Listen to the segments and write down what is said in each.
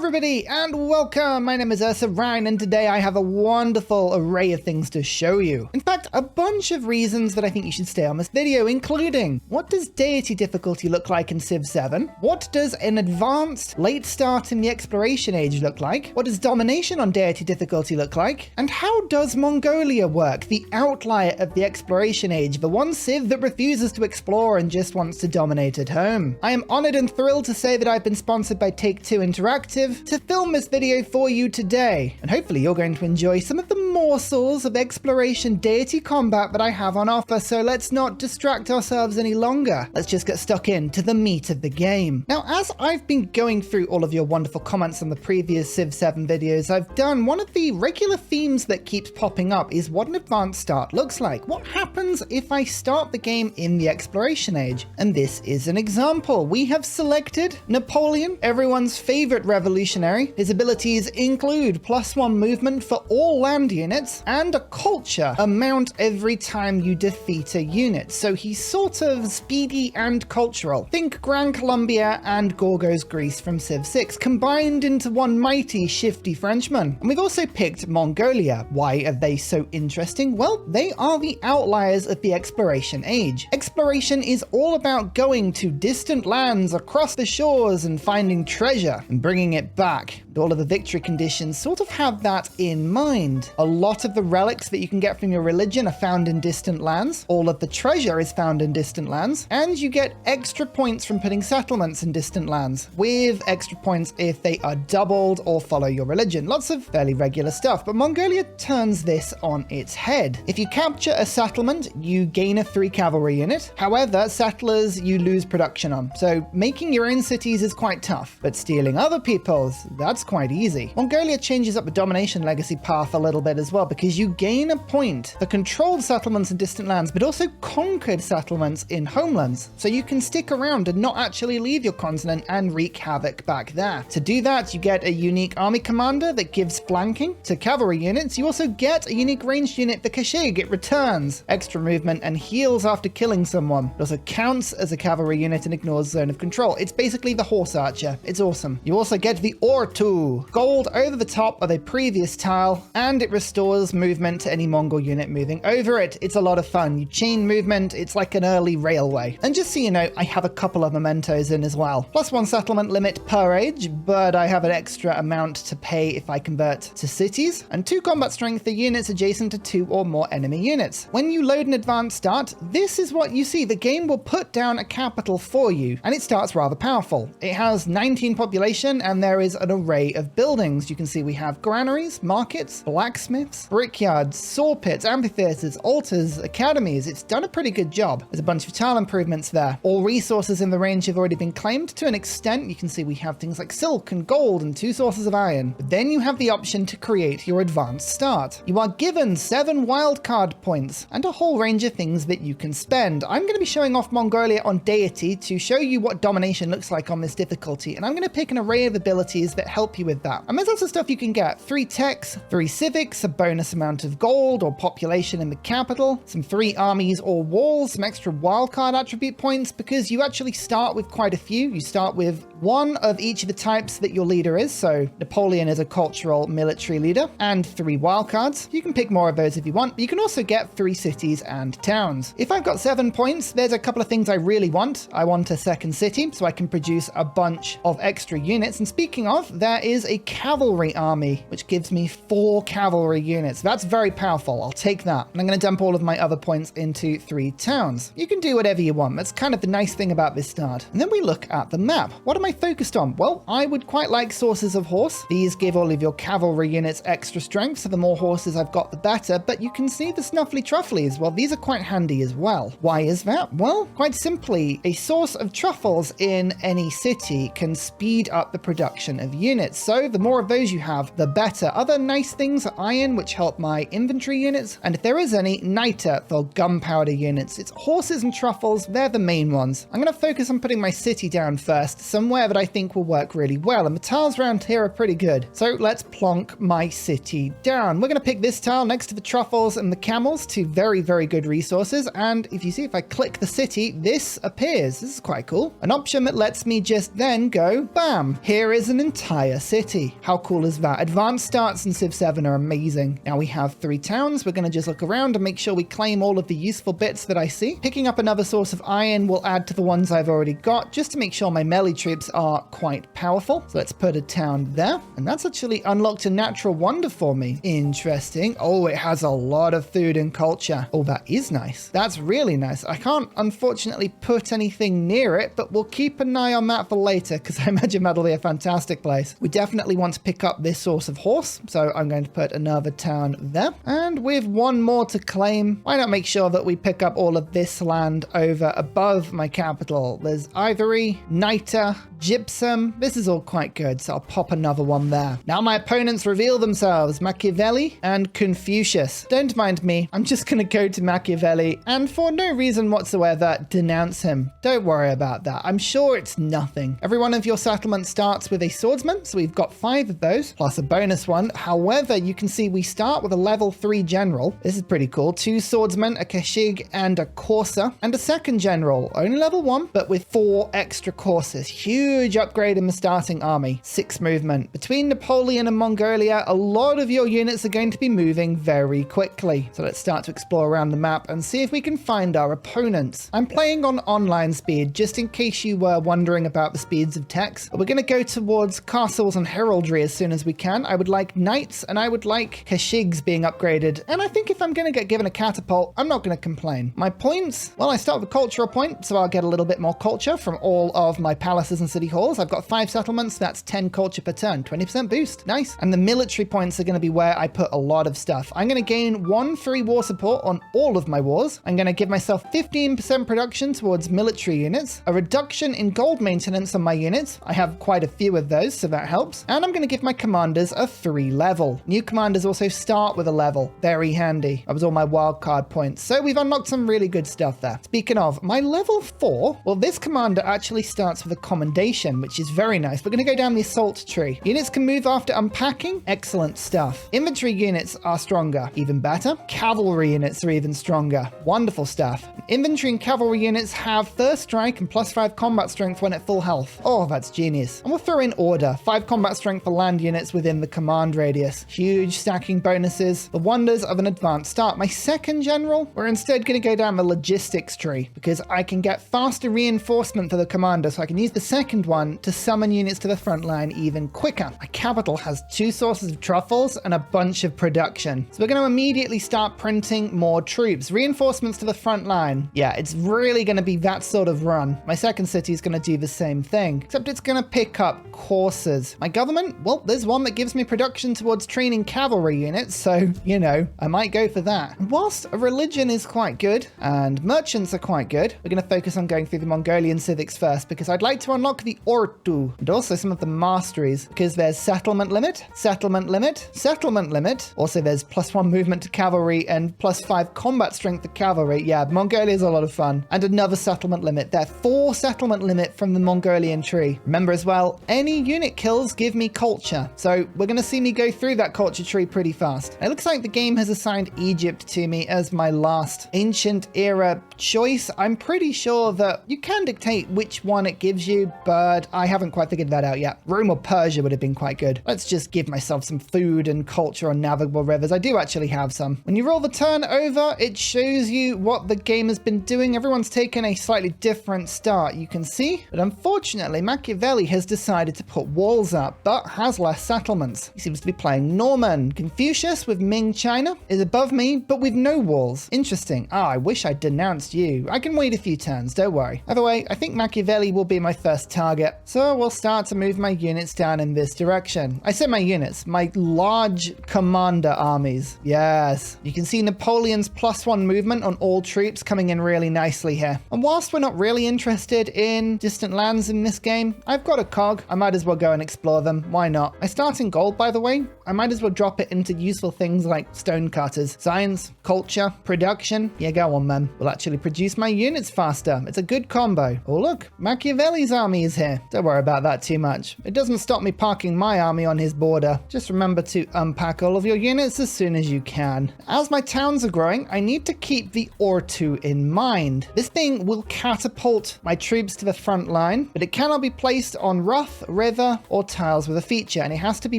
everybody and welcome! My name is Ursa and today I have a wonderful array of things to show you. In fact, a bunch of reasons that I think you should stay on this video, including what does deity difficulty look like in Civ 7? What does an advanced late start in the exploration age look like? What does domination on deity difficulty look like? And how does Mongolia work, the outlier of the exploration age, the one civ that refuses to explore and just wants to dominate at home? I am honored and thrilled to say that I've been sponsored by Take-Two Interactive to film this video for you today, and hopefully you're going to enjoy some of the morsels of exploration deity combat that I have on offer, so let's not distract ourselves any longer. Let's just get stuck into the meat of the game. Now, as I've been going through all of your wonderful comments on the previous Civ 7 videos I've done, one of the regular themes that keeps popping up is what an advanced start looks like. What happens if I start the game in the exploration age? And this is an example. We have selected Napoleon, everyone's favorite revolutionary. His abilities include +1 movement for all land units and a culture amount every time you defeat a unit. So he's sort of speedy and cultural. Think Gran Colombia and Gorgo's Greece from Civ 6 combined into one mighty shifty Frenchman. And we've also picked Mongolia. Why are they so interesting? Well, they are the outliers of the exploration age. Exploration is all about going to distant lands across the shores and finding treasure and bringing it back. All of the victory conditions sort of have that in mind. A lot of the relics that you can get from your religion are found in distant lands. All of the treasure is found in distant lands. And you get extra points from putting settlements in distant lands, with extra points if they are doubled or follow your religion. Lots of fairly regular stuff, but Mongolia turns this on its head. If you capture a settlement, you gain a 3 cavalry unit. However, settlers you lose production on. So making your own cities is quite tough, but stealing other people's, that's quite easy. Mongolia changes up the domination legacy path a little bit as well, because you gain a point for controlled settlements in distant lands, but also conquered settlements in homelands. So you can stick around and not actually leave your continent and wreak havoc back there. To do that, you get a unique army commander that gives flanking to cavalry units. You also get a unique ranged unit, the Kashig. It returns extra movement and heals after killing someone. It also counts as a cavalry unit and ignores zone of control. It's basically the horse archer. It's awesome. You also get the Ortoo. Gold over the top of a previous tile, and it restores movement to any Mongol unit moving over it. It's a lot of fun. You chain movement, it's like an early railway. And just so you know, I have a couple of mementos in as well. +1 settlement limit per age, but I have an extra amount to pay if I convert to cities, and 2 combat strength for units adjacent to 2 or more enemy units. When you load an advanced start, this is what you see. The game will put down a capital for you, and it starts rather powerful. It has 19 population, and there is an array of buildings. You can see we have granaries, markets, blacksmiths, brickyards, saw pits, amphitheaters, altars, academies. It's done a pretty good job. There's a bunch of tile improvements there. All resources in the range have already been claimed to an extent. You can see we have things like silk and gold and 2 sources of iron. But then you have the option to create your advanced start. You are given 7 wildcard points and a whole range of things that you can spend. I'm going to be showing off Mongolia on deity to show you what domination looks like on this difficulty, and I'm going to pick an array of abilities that help you with that. And there's lots of stuff you can get. 3 techs, 3 civics, a bonus amount of gold or population in the capital, some 3 armies or walls, some extra wildcard attribute points, because you actually start with quite a few. You start with 1 of each of the types that your leader is. So Napoleon is a cultural military leader, and 3 wildcards. You can pick more of those if you want, but you can also get 3 cities and towns. If I've got 7 points, there's a couple of things I really want. I want a second city, so I can produce a bunch of extra units. And speaking of, there is a cavalry army, which gives me 4 cavalry units. That's very powerful. I'll take that. And I'm going to dump all of my other points into 3 towns. You can do whatever you want. That's kind of the nice thing about this start. And then we look at the map. What am I focused on? Well, I would quite like sources of horse. These give all of your cavalry units extra strength, so the more horses I've got, the better. But you can see the snuffly trufflies. Well, these are quite handy as well. Why is that? Well, quite simply, a source of truffles in any city can speed up the production of units. So the more of those you have, the better. Other nice things are iron iron, which help my infantry units, and if there is any, niter for gunpowder units. It's horses and truffles, they're the main ones. I'm going to focus on putting my city down first, somewhere that I think will work really well, and the tiles around here are pretty good. So let's plonk my city down. We're going to pick this tile next to the truffles and the camels, two very, very good resources, and if you see, if I click the city, this appears. This is quite cool. An option that lets me just then go, bam, here is an entire city. How cool is that? Advanced starts in Civ 7 are amazing. Now we have 3 towns. We're going to just look around and make sure we claim all of the useful bits that I see. Picking up another source of iron will add to the ones I've already got, just to make sure my melee troops are quite powerful. So let's put a town there, and that's actually unlocked a natural wonder for me. Interesting. Oh, it has a lot of food and culture. Oh, that is nice. That's really nice. I can't unfortunately put anything near it, but we'll keep an eye on that for later, because I imagine that'll be a fantastic place. We definitely want to pick up this source of horse, so I'm going to put another town there. And with one more to claim, why not make sure that we pick up all of this land over above my capital? There's ivory, niter, gypsum. This is all quite good, so I'll pop another one there. Now my opponents reveal themselves, Machiavelli and Confucius. Don't mind me, I'm just going to go to Machiavelli and for no reason whatsoever denounce him. Don't worry about that. I'm sure it's nothing. Every one of your settlements starts with a swordsman, so we've got 5 of those, plus a bonus one. However, you can see we start with a level 3 general. This is pretty cool. 2 swordsmen, a kashig, and a courser, and a second general, only level 1, but with 4 extra coursers. Huge upgrade in the starting army. 6 movement. Between Napoleon and Mongolia, a lot of your units are going to be moving very quickly. So let's start to explore around the map and see if we can find our opponents. I'm playing on online speed, just in case you were wondering about the speeds of text. We're going to go towards castles and heraldry as soon as we can. I would like knights and I would like kashigs being upgraded. And I think if I'm going to get given a catapult, I'm not going to complain. My points, well, I start with a cultural point, so I'll get a little bit more culture from all of my palaces and city halls. I've got 5 settlements, that's 10 culture per turn, 20% boost. Nice. And the military points are going to be where I put a lot of stuff. I'm going to gain 1 free war support on all of my wars. I'm going to give myself 15% production towards military units, a reduction in gold maintenance on my units. I have quite a few of those, so that helps. And I'm going to give my commanders a 3 level. New commanders also start with a level. Very handy. That was all my wildcard points. So we've unlocked some really good stuff there. Speaking of, my level 4, well, this commander actually starts with a commendation, which is very nice. We're going to go down the assault tree. Units can move after unpacking. Excellent stuff. Infantry units are stronger. Even better. Cavalry units are even stronger. Wonderful stuff. Infantry and cavalry units have first strike and +5 combat strength when at full health. Oh, that's genius. And we'll throw in order. 5 combat strength for land units within the command radius. Huge stacking bonuses. The wonders of an advanced start. My second general, we're instead going to go down the logistics tree because I can get faster reinforcement for the commander, so I can use the second one to summon units to the front line even quicker. My capital has 2 sources of truffles and a bunch of production. So we're going to immediately start printing more troops. Reinforcements to the front line. Yeah, it's really going to be that sort of run. My second city is going to do the same thing, except it's going to pick up coursers. My government, well, there's one that gives me production towards training cavalry units, so, you know, I might go for that. And whilst a religion is quite good and merchants are quite good, we're going to focus on going through the Mongolian civics first because I'd like to unlock the Ortoo and also some of the masteries because there's settlement limit, settlement limit, settlement limit. Also, there's +1 movement to cavalry and +5 combat strength to cavalry. Yeah, Mongolia is a lot of fun. And another settlement limit. There are 4 settlement limit from the Mongolian tree. Remember as well, any unit kills give me culture. So we're going to see me go through that culture tree pretty fast. It looks like the game has assigned Egypt to me as my last ancient era choice. I'm pretty sure that you can dictate which one it gives you, but I haven't quite figured that out yet. Rome or Persia would have been quite good. Let's just give myself some food and culture on navigable rivers. I do actually have some. When you roll the turn over, it shows you what the game has been doing. Everyone's taken a slightly different start, you can see. But unfortunately, Machiavelli has decided to put walls up, but has less settlements. He seems to be playing Norman. Confucius with Ming China is above me, but with no walls. Interesting. Ah, I wish I'd denounced you. I can wait a few turns, don't worry. Either way, I think Machiavelli will be my first target. So we'll start to move my units down in this direction. I say my units, my large commander armies. Yes. You can see Napoleon's +1 movement on all troops coming in really nicely here. And whilst we're not really interested in distant lands in this game, I've got a cog. I might as well go and explore them. Why not? I start in gold, by the way. I might as well drop it into useful things like stone cutters. Science, culture, production. Yeah, go on, man. Will actually produce my units faster. It's a good combo. Oh, look, Machiavelli's army is here. Don't worry about that too much. It doesn't stop me parking my army on his border. Just remember to unpack all of your units as soon as you can. As my towns are growing, I need to keep the Ortoo in mind. This thing will catapult my troops to the front line, but it cannot be placed on rough, river, or tiles with a feature, and it has to be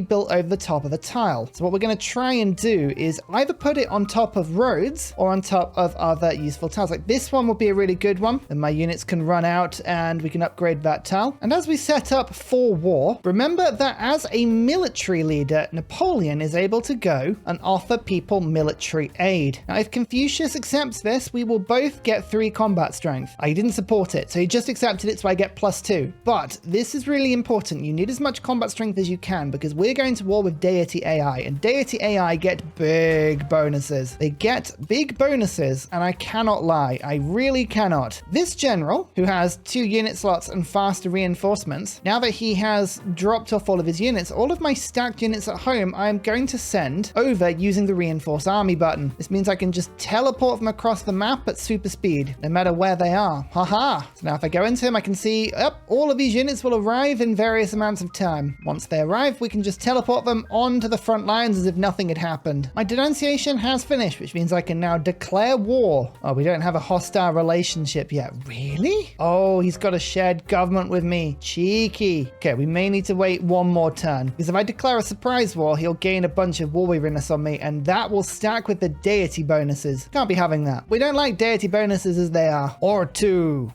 built over the top of the tile. So what we're going to try and do is either put it on top of roads or on top of other useful tiles. Like this one would be a really good one, and my units can run out and we can upgrade that tile. And as we set up for war, remember that as a military leader, Napoleon is able to go and offer people military aid. Now, if Confucius accepts this, we will both get 3 combat strength. I didn't support it, so he just accepted it, so I get +2. But this is really important. You need as much combat strength as you can because we're going to war with Deity AI, and Deity AI get big bonuses. They get big bonuses, and I cannot lie. I really cannot. This general, who has 2 unit slots and faster reinforcements, now that he has dropped off all of his units, all of my stacked units at home, I am going to send over using the reinforce army button. This means I can just teleport them across the map at super speed, no matter where they are. Haha. So now if I go into him, I can see, all of these units will arrive in various amounts of time. Once they arrive, we can just teleport them onto the front lines as if nothing had happened. My denunciation has finished, which means I can now declare war. Oh, we don't have a hostile relationship yet. Really? Oh, he's got a shared government with me. Cheeky. Okay, we may need to wait one more turn, because if I declare a surprise war, he'll gain a bunch of war weariness on me, and that will stack with the deity bonuses. Can't be having that. We don't like deity bonuses as they are. Or to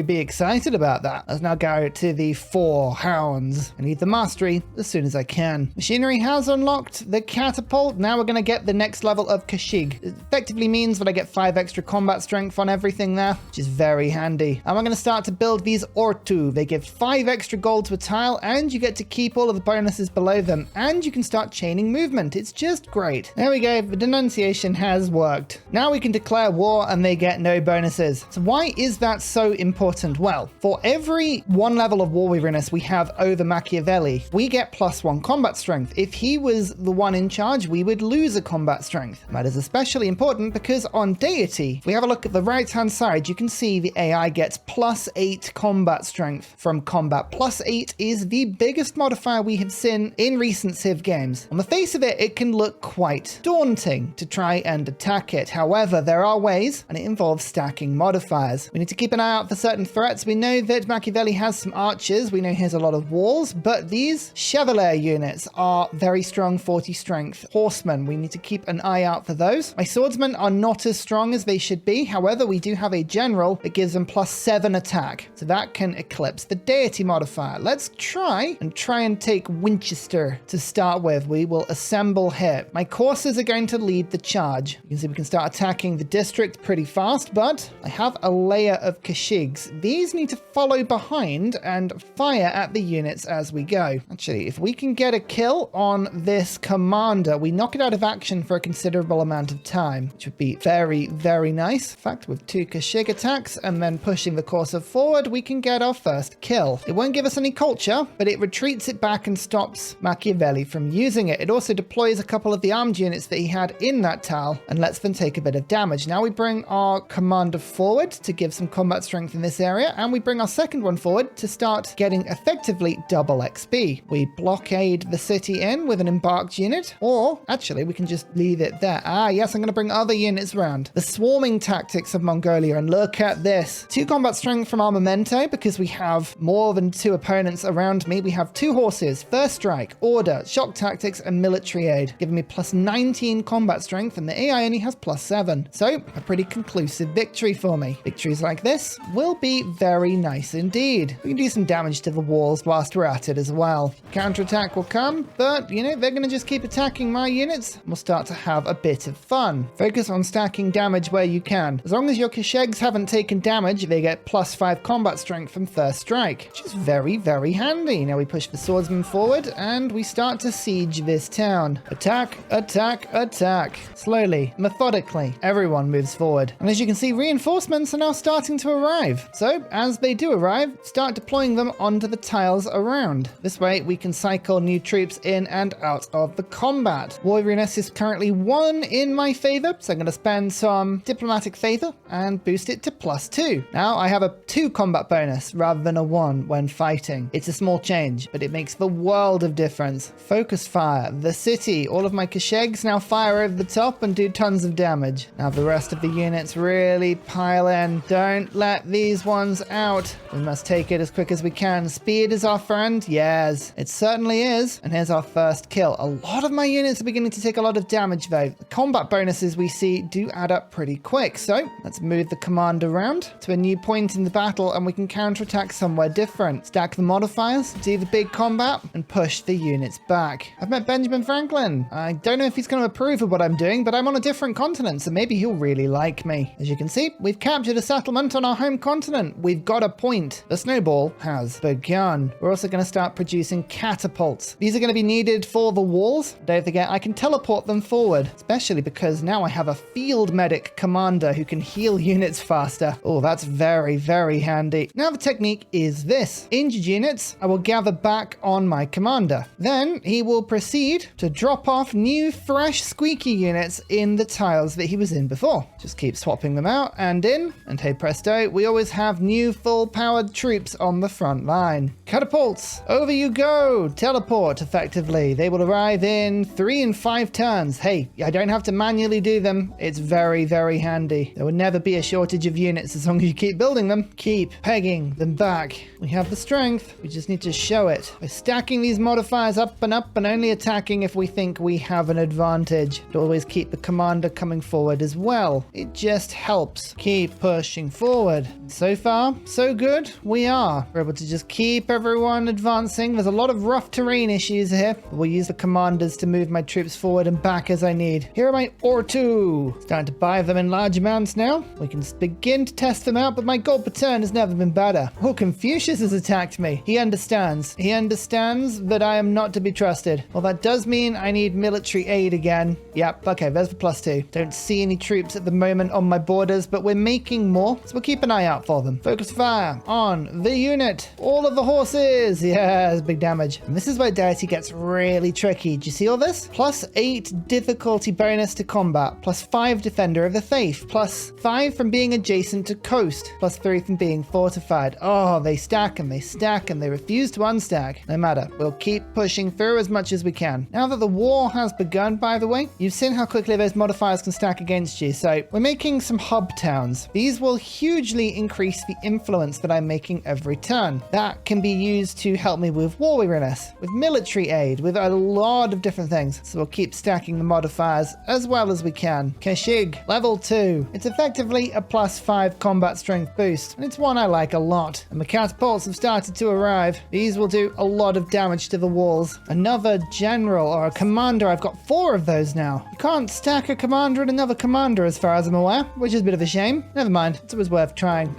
be excited about that. Let's now go to the 4 hounds. I need the mastery as soon as I can. Machinery has unlocked the catapult. Now we're going to get the next level of Kashig. It effectively means that I get 5 extra combat strength on everything there, which is very handy. And we're going to start to build these Ortoo. They give 5 extra gold to a tile, and you get to keep all of the bonuses below them, and you can start chaining movement. It's just great. There we go. The denunciation has worked. Now we can declare war and they get no bonuses. So why is that so important? Well, for every 1 level of war weariness we have over Machiavelli, we get +1 combat strength. If he was the one in charge, we would lose a combat strength. That is especially important because on Deity, if we have a look at the right-hand side, you can see the AI gets +8 combat strength from combat. +8 is the biggest modifier we have seen in recent Civ games. On the face of it, it can look quite daunting to try and attack it. However, there are ways, and it involves stacking modifiers. We need to keep an eye out for certain threats. We know that Machiavelli has some archers. We know he has a lot of walls, but these Chevalier units are very strong 40 strength horsemen. We need to keep an eye out for those. My swordsmen are not as strong as they should be. However, we do have a general that gives them +7 attack, so that can eclipse the deity modifier. Let's try and take Winchester to start with. We will assemble here. My coursers are going to lead the charge. You can see we can start attacking the district pretty fast, but I have a layer of Kashigs. These need to follow behind and fire at the units as we go. Actually, if we can get a kill on this commander, we knock it out of action for a considerable amount of time, which would be very, very nice. In fact, with 2 Kashig attacks and then pushing the courser forward, we can get our first kill. It won't give us any culture, but it retreats it back and stops Machiavelli from using it. It also deploys a couple of the armed units that he had in that tile and lets them take a bit of damage. Now we bring our commander forward to give some combat strength in this area, and we bring our second one forward to start getting effectively double XP. We blockade the city in with an embarked unit, or actually we can just leave it there. Yes, I'm going to bring other units around. The swarming tactics of Mongolia, and look at this. 2 combat strength from Armamento because we have more than 2 opponents around me. We have 2 horses, first strike, order, shock tactics, and military aid, giving me +19 combat strength, and the AI only has +7. So a pretty conclusive victory for me. Victories like this will be very nice indeed. We can do some damage to the walls whilst we're at it as well. Counterattack will come, but you know, they're going to just keep attacking my units, and we'll start to have a bit of fun. Focus on stacking damage where you can. As long as your Kashegs haven't taken damage, they get +5 combat strength from first strike, which is very, very handy. Now we push the swordsman forward and we start to siege this town. Attack, attack, attack. Slowly, methodically, everyone moves forward. And as you can see, reinforcements are now starting to arrive. So as they do arrive, start deploying them onto the tiles around. This way we can cycle new troops in and out of the combat. Weariness is currently 1 in my favor, so I'm going to spend some diplomatic favor and boost it to +2. Now I have a 2 combat bonus rather than a 1 when fighting. It's a small change, but it makes the world of difference. Focus fire. The city. All of my Kashegs now fire over the top and do tons of damage. Now the rest of the units really pile in. Don't let these ones out. We must take it as quick as we can. Speed is our friend. Yes, it certainly is. And here's our first kill. A lot of my units are beginning to take a lot of damage though. The combat bonuses we see do add up pretty quick. So let's move the command around to a new point in the battle and we can counterattack somewhere different. Stack the modifiers, do the big combat and push the units back. I've met Benjamin Franklin. I don't know if he's going to approve of what I'm doing, but I'm on a different continent, so maybe he'll really like me. As you can see, we've captured a settlement on our home continent. We've got a point. The snowball has begun. We're also going to start producing catapults. These are going to be needed for the walls. Don't forget, I can teleport them forward, especially because now I have a field medic commander who can heal units faster. Oh, that's very, very handy. Now the technique is this. Injured units, I will gather back on my commander. Then he will proceed to drop off new, fresh, squeaky units in the tiles that he was in before. Just keep swapping them out and in, and hey presto, we always have new full-powered troops on the front line. Catapults, over you go. Teleport effectively. They will arrive in 3 and 5 turns. Hey, I don't have to manually do them. It's very, very handy. There will never be a shortage of units as long as you keep building them. Keep pegging them back. We have the strength. We just need to show it. By stacking these modifiers up and only attacking if we think we have an advantage. But always keep the commander coming forward as well. It just helps. Keep pushing forward. So far, so good. We're able to just keep everyone advancing. There's a lot of rough terrain issues here. We'll use the commanders to move my troops forward and back as I need. Here are my Ortoo. Starting to buy them in large amounts now. We can begin to test them out, but my gold per turn has never been better. Oh, Confucius has attacked me. He understands. He understands that I am not to be trusted. Well, that does mean I need military aid again. Yep, okay, there's the +2. Don't see any troops at the moment on my borders, but we're making more, so we'll keep an eye out for them. Focus fire on the unit. All of the horses. Yes, big damage. And this is where Deity gets really tricky. Do you see all this? +8 difficulty bonus to combat, +5 defender of the faith, +5 from being adjacent to coast, +3 from being fortified. Oh, they stack and they stack and they refuse to unstack. No matter, we'll keep pushing through as much as we can. Now that the war has begun, by the way, you've seen how quickly those modifiers can stack against you. So we're making some hub towns. These will hugely increase the influence that I'm making every turn. That can be used to help me with war weariness, with military aid, with a lot of different things. So we'll keep stacking the modifiers as well as we can. Kashig, level 2. It's effectively a +5 combat strength boost, and it's one I like a lot. And the catapults have started to arrive. These will do a lot of damage to the walls. Another general or a commander. I've got 4 of those now. You can't stack a commander and another commander as far as I'm aware, which is a bit of a shame. Never mind, it's always worth trying.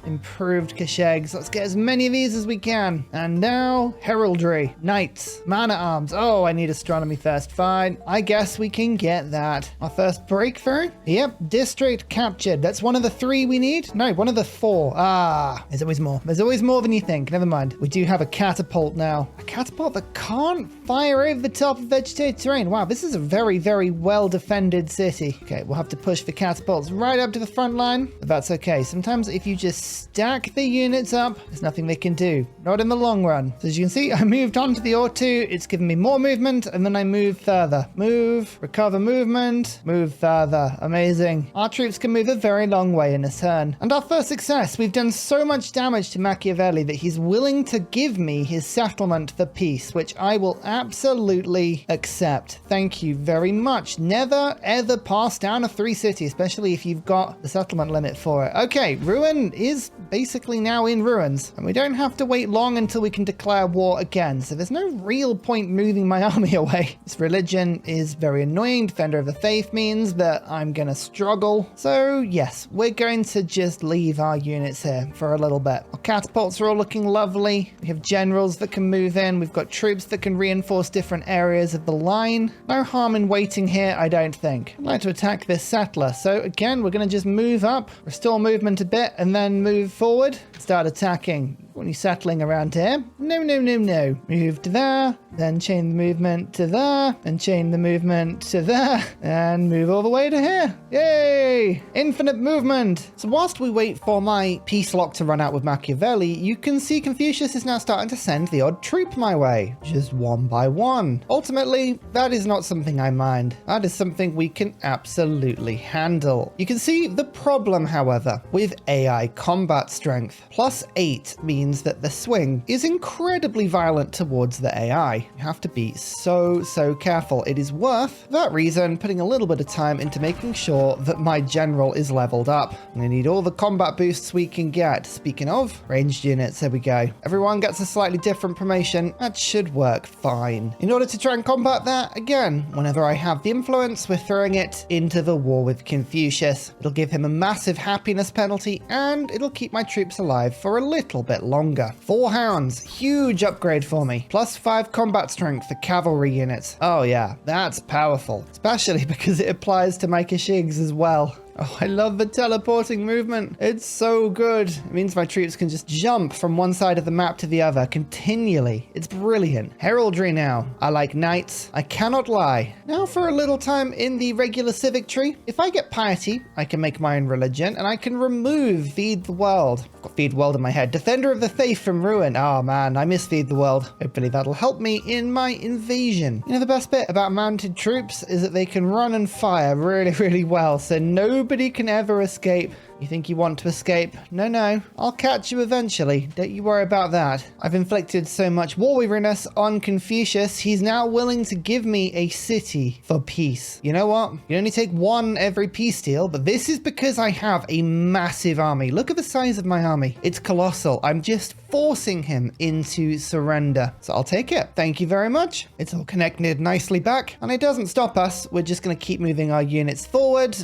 Improved Kashegs. Let's get as many of these as we can. And now, heraldry, knights, man-at-arms. Oh, I need astronomy first. Fine, I guess we can get that. Our first breakthrough? Yep, district captured. That's one of the 3 we need? No, one of the 4. There's always more. There's always more than you think. Never mind. We do have a catapult now. A catapult that can't fire over the top of vegetated terrain. Wow, this is a very, very well-defended city. Okay, we'll have to push the catapults right up to the front line, but that's okay. Sometimes if you just stack the units up, there's nothing they can do. Not in the long run. So as you can see, I moved on to the Ortoo. It's given me more movement, and then I move further. Move, recover movement, move further. Amazing. Our troops can move a very long way in a turn. And our first success, we've done so much damage to Machiavelli that he's willing to give me his settlement for peace, which I will absolutely accept. Thank you very much. Never ever pass down a 3 city, especially if you've got the settlement limit for it. Okay, ruin is basically now in ruins, and we don't have to wait long until we can declare war again, so there's no real point moving my army away. This religion is very annoying. Defender of the faith means that I'm gonna struggle. So yes, we're going to just leave our units here for a little bit. Our catapults are all looking lovely. We have generals that can move in. We've got troops that can reinforce different areas of the line. No harm in waiting here, I don't think. I'd like to attack this settler. So again, we're going to just move up, restore movement a bit, and then move forward, start attacking. When you're settling around here. No, no, no, no. Move to there, then chain the movement to there, and chain the movement to there, and move all the way to here. Yay! Infinite movement. So whilst we wait for my peace lock to run out with Machiavelli, you can see Confucius is now starting to send the odd troop my way, just one by one. Ultimately, that is not something I mind. That is something we can absolutely handle. You can see the problem, however, with AI combat strength. +8 means that the swing is incredibly violent towards the AI. You have to be so careful. It is worth, for that reason, putting a little bit of time into making sure that my general is leveled up. I'm going to need all the combat boosts we can get. Speaking of, ranged units, there we go. Everyone gets a slightly different promotion. That should work fine. In order to try and combat that, again, whenever I have the influence, we're throwing it into the war with Confucius. It'll give him a massive happiness penalty, and it'll keep my troops alive for a little bit longer. 4 hounds, huge upgrade for me. +5 combat strength for cavalry units. Oh yeah, that's powerful, especially because it applies to my Kashigs as well. Oh, I love the teleporting movement. It's so good. It means my troops can just jump from one side of the map to the other continually. It's brilliant. Heraldry now. I like knights. I cannot lie. Now for a little time in the regular civic tree. If I get piety, I can make my own religion, and I can remove Feed the World. I've got Feed the World in my head. Defender of the Faith from Ruin. Oh man, I miss Feed the World. Hopefully that'll help me in my invasion. You know, the best bit about mounted troops is that they can run and fire really well, so nobody can ever escape. You think you want to escape? No, no. I'll catch you eventually. Don't you worry about that. I've inflicted so much war weariness on Confucius, he's now willing to give me a city for peace. You know what? You only take 1 every peace deal, but this is because I have a massive army. Look at the size of my army. It's colossal. I'm just forcing him into surrender. So I'll take it. Thank you very much. It's all connected nicely back, and it doesn't stop us. We're just going to keep moving our units forward,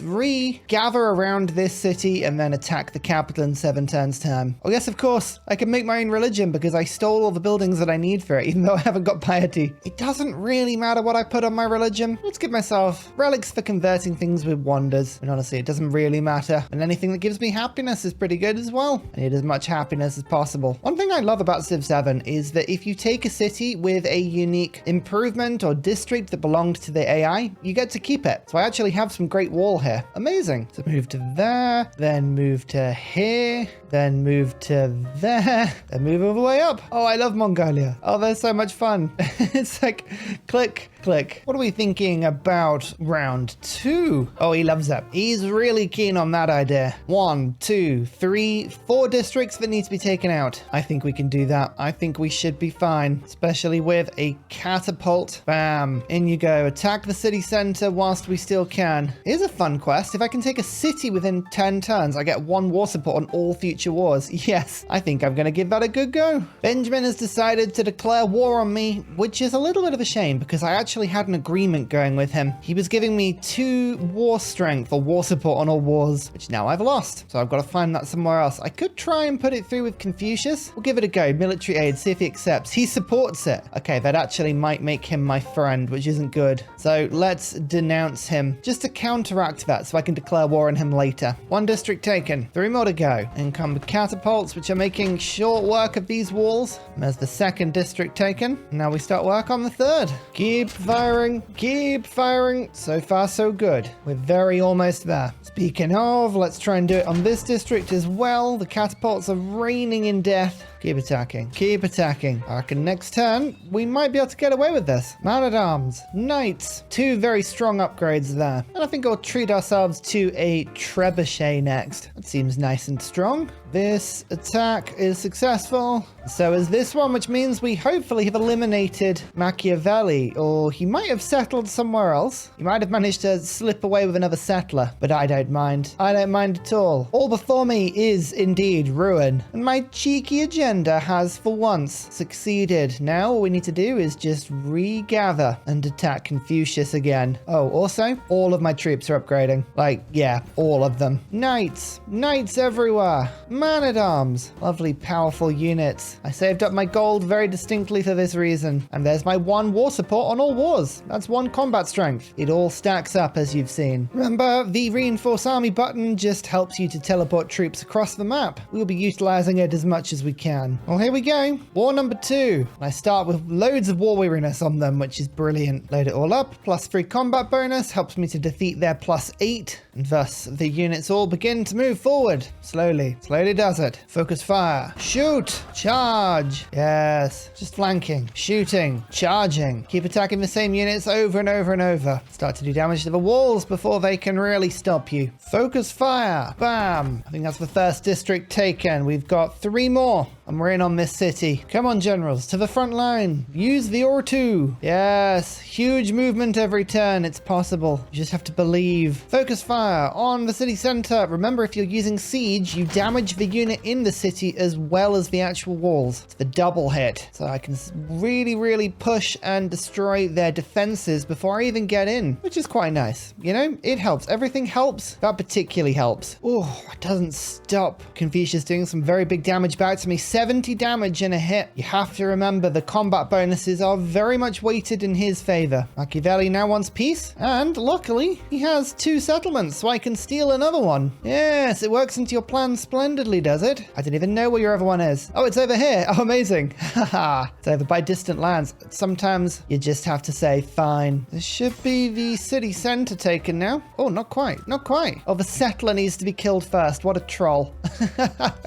gather around this city, and then attack the capital in 7 turns time. Oh yes, of course, I can make my own religion because I stole all the buildings that I need for it, even though I haven't got piety. It doesn't really matter what I put on my religion. Let's give myself relics for converting things with wonders. And honestly, it doesn't really matter. And anything that gives me happiness is pretty good as well. I need as much happiness as possible. One thing I love about Civ 7 is that if you take a city with a unique improvement or district that belonged to the AI, you get to keep it. So I actually have some great wall here. Amazing. So move to there, then move to here, then move to there, then move all the way up. Oh, I love Mongolia. Oh, they're so much fun. It's like click, click. What are we thinking about round 2? Oh, he loves it. He's really keen on that idea. 1, 2, 3, 4 districts that need to be taken out. I think we can do that. I think we should be fine, especially with a catapult. Bam. In you go. Attack the city center whilst we still can. Here's a fun quest. If I can take a city within 10 turns, I get 1 war support on all future wars. Yes, I think I'm going to give that a good go. Benjamin has decided to declare war on me, which is a little bit of a shame because I actually had an agreement going with him. He was giving me 2 war strength or war support on all wars, which now I've lost. So I've got to find that somewhere else. I could try and put it through with Confucius. We'll give it a go. Military aid, see if he accepts. He supports it. Okay, that actually might make him my friend, which isn't good. So let's denounce him just to counteract that so I can declare war on him later. 1 district taken. 3 more to go. Encumbered catapults, which are making short work of these walls. And there's the 2nd district taken. Now we start work on the 3rd. Keep firing. Keep firing. So far, so good. We're very almost there. Speaking of, let's try and do it on this district as well. The catapults are raining in death. Keep attacking. Keep attacking. I reckon next turn, we might be able to get away with this. Man-at-arms. Knights. 2 very strong upgrades there. And I think we'll treat ourselves to a trebuchet next. That seems nice and strong. This attack is successful. So is this one, which means we hopefully have eliminated Machiavelli, or he might have settled somewhere else. He might have managed to slip away with another settler, but I don't mind. I don't mind at all. All before me is indeed ruin, and my cheeky agenda has for once succeeded. Now all we need to do is just regather and attack Confucius again. Oh, also, all of my troops are upgrading. Like, yeah, all of them. Knights. Knights everywhere. Man-at-arms. Lovely, powerful units. I saved up my gold very distinctly for this reason. And there's my 1 war support on all wars. That's 1 combat strength. It all stacks up, as you've seen. Remember, the reinforce army button just helps you to teleport troops across the map. We'll be utilizing it as much as we can. can. Well, here we go. War number 2. I start with loads of war weariness on them, which is brilliant. Load it all up. +3 combat bonus helps me to defeat their +8. And thus, the units all begin to move forward. Slowly. Slowly does it. Focus fire. Shoot. Charge. Yes. Just flanking. Shooting. Charging. Keep attacking the same units over and over and over. Start to do damage to the walls before they can really stop you. Focus fire. Bam. I think that's the first district taken. We've got 3 more. And we're in on this city. Come on, generals, to the front line. Use the Ortoo. Yes, huge movement every turn. It's possible. You just have to believe. Focus fire on the city center. Remember, if you're using siege, you damage the unit in the city as well as the actual walls. It's the double hit. So I can really, really push and destroy their defenses before I even get in, which is quite nice. You know, it helps. Everything helps. That particularly helps. Oh, it doesn't stop. Confucius doing some very big damage back to me. 70 damage in a hit. You have to remember the combat bonuses are very much weighted in his favor. Machiavelli now wants peace, and luckily he has 2 settlements, so I can steal another one. Yes, it works into your plan splendidly, does it? I didn't even know where your other one is. Oh, it's over here. Oh, amazing. Haha. It's over by distant lands. Sometimes you just have to say, fine. This should be the city center taken now. Oh, not quite. Not quite. Oh, the settler needs to be killed first. What a troll.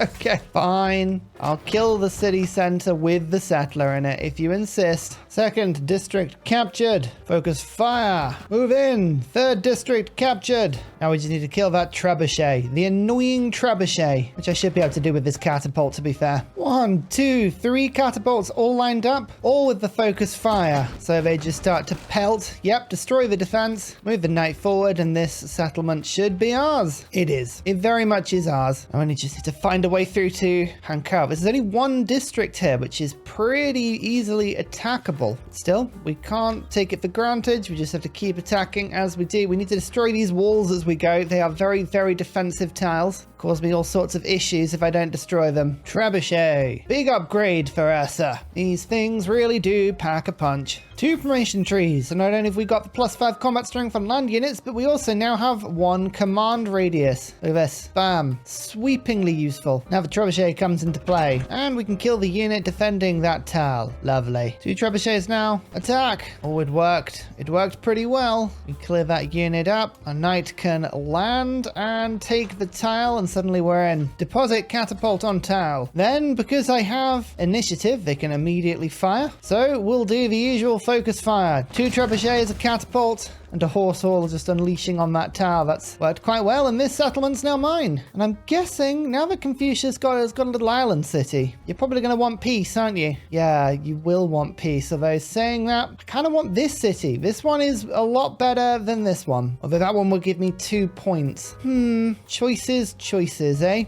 Okay, fine. I'll kill the city center with the settler in it if you insist. Second district captured. Focus fire. Move in. Third district captured. Now we just need to kill that trebuchet. The annoying trebuchet, which I should be able to do with this catapult, to be fair. 1, 2, 3 catapults all lined up, all with the focus fire. So they just start to pelt. Yep, destroy the defense. Move the knight forward, and this settlement should be ours. It is. It very much is ours. I only just need to find a way through to Hankow. There's only 1 district here, which is pretty easily attackable. Still, we can't take it for granted. We just have to keep attacking as we do. We need to destroy these walls as we go. They are very, very defensive tiles. Cause me all sorts of issues if I don't destroy them. Trebuchet. Big upgrade for Ursa. These things really do pack a punch. 2 formation trees. So not only have we got the +5 combat strength on land units, but we also now have 1 command radius. Look at this. Bam. Sweepingly useful. Now the trebuchet comes into play. And we can kill the unit defending that tile. Lovely. 2 trebuchets now. Attack. Oh, it worked. It worked pretty well. We clear that unit up. A knight can land and take the tile, and suddenly we're in. Deposit catapult on tile. Then, because I have initiative, they can immediately fire. So we'll do the usual focus fire. 2 trebuchets, a catapult, and a horse hall just unleashing on that tower. That's worked quite well, and this settlement's now mine. And I'm guessing now that Confucius has got a little island city, you're probably going to want peace, aren't you? Yeah, you will want peace. Although saying that, I kind of want this city. This one is a lot better than this one. Although that one will give me 2 points. Choices, eh?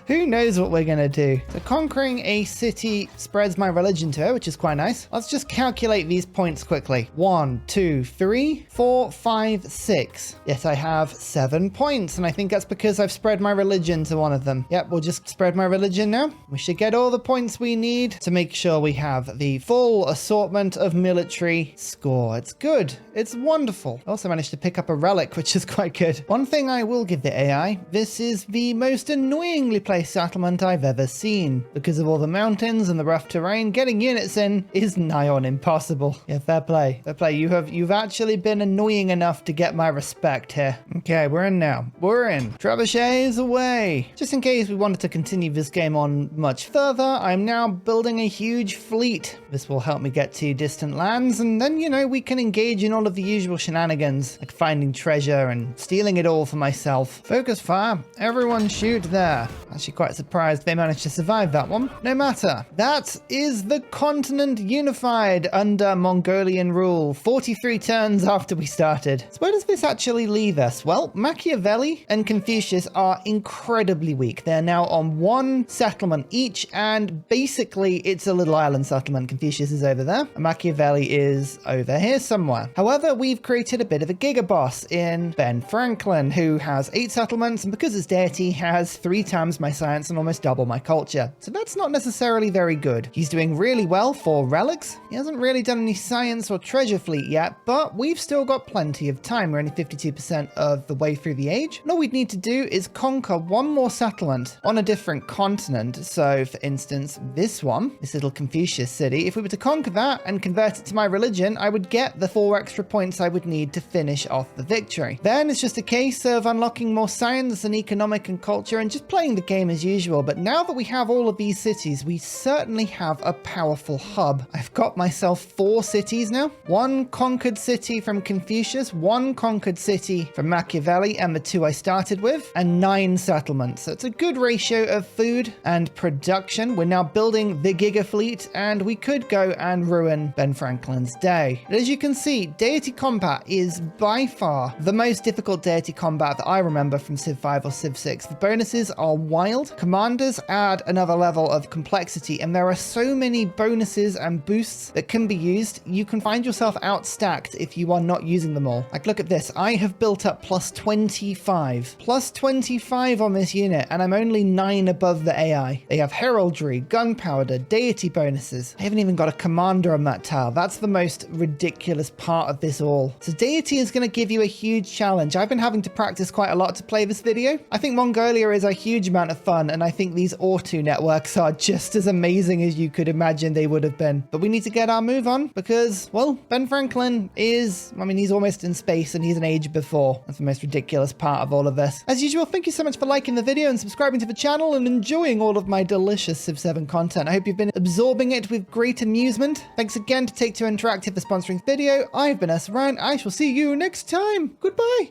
Who knows what we're going to do? So conquering a city spreads my religion to it, which is quite nice. Let's just calculate these points quickly. 1, 2, 3, 4, 5, 6. Yes, I have 7 points, and I think that's because I've spread my religion to one of them. Yep, we'll just spread my religion now. We should get all the points we need to make sure we have the full assortment of military score. It's good. It's wonderful. I also managed to pick up a relic, which is quite good. One thing I will give the AI, this is the most annoyingly placed settlement I've ever seen. Because of all the mountains and the rough terrain, getting units in is nigh on impossible. Yeah, fair play. Fair play. You've actually been annoying enough to get my respect here. Okay, we're in now. We're in. Trebuchets away. Just in case we wanted to continue this game on much further, I'm now building a huge fleet. This will help me get to distant lands, and then, you know, we can engage in all of the usual shenanigans, like finding treasure and stealing it all for myself. Focus fire. Everyone shoot there. Actually quite surprised they managed to survive that one. No matter. That is the continent unified under Mongolian rule. 43 turns after we started. So where does this actually leave us? Well, Machiavelli and Confucius are incredibly weak. They're now on 1 settlement each, and basically it's a little island settlement. Confucius is over there, and Machiavelli is over here somewhere. However, we've created a bit of a gigaboss in Ben Franklin, who has 8 settlements, and because his deity has 3 times my science and almost double my culture. So that's not necessarily very good. He's doing really well for relics. He hasn't really done any science or treasure fleet yet, but but we've still got plenty of time. We're only 52% of the way through the age. And all we'd need to do is conquer one more settlement on a different continent. So for instance, this one, this little Confucius city, if we were to conquer that and convert it to my religion, I would get the 4 extra points I would need to finish off the victory. Then it's just a case of unlocking more science and economic and culture and just playing the game as usual. But now that we have all of these cities, we certainly have a powerful hub. I've got myself 4 cities now. 1 conquered city from Confucius, 1 conquered city from Machiavelli and the 2 I started with, and 9 settlements. So it's a good ratio of food and production. We're now building the Giga Fleet, and we could go and ruin Ben Franklin's day. But as you can see, deity combat is by far the most difficult deity combat that I remember from Civ 5 or Civ 6. The bonuses are wild. Commanders add another level of complexity, and there are so many bonuses and boosts that can be used. You can find yourself outstacked if you are not using them all. Like, look at this. I have built up plus 25. Plus 25 on this unit, and I'm only 9 above the AI. They have heraldry, gunpowder, deity bonuses. I haven't even got a commander on that tile. That's the most ridiculous part of this all. So deity is going to give you a huge challenge. I've been having to practice quite a lot to play this video. I think Mongolia is a huge amount of fun, and I think these Ortoo networks are just as amazing as you could imagine they would have been. But we need to get our move on because, well, Ben Franklin is, I mean, he's almost in space and he's an age before. That's the most ridiculous part of all of this. As usual, thank you so much for liking the video and subscribing to the channel and enjoying all of my delicious Civ 7 content. I hope you've been absorbing it with great amusement. Thanks again to Take-Two Interactive for sponsoring the video. I've been Ursa. I shall see you next time. Goodbye.